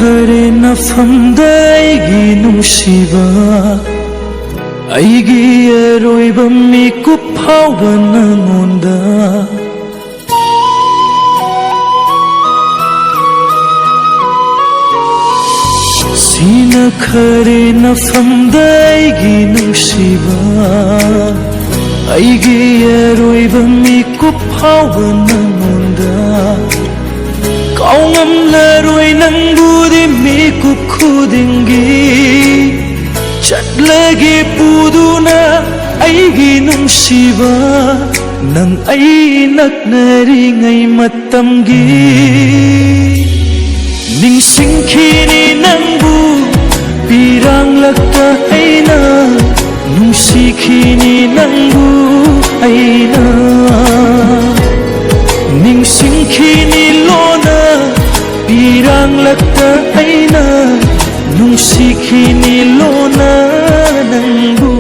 khare naphmda eigi nungcba eigi soibam mikup phauba nangonda sina khare naphmda eigi nungcba eigi soibam mikup phauba nangonda kau ngamlaroi nangbudi mikup khudingi chatlagi puduna eigi nungcba nang ai naknari ngai matamgi ningsingkhini nangbu piranglatta aina nungsikhini nangbu aina ningsingkhini lona piranglatta aina nungsikhini lona nangbu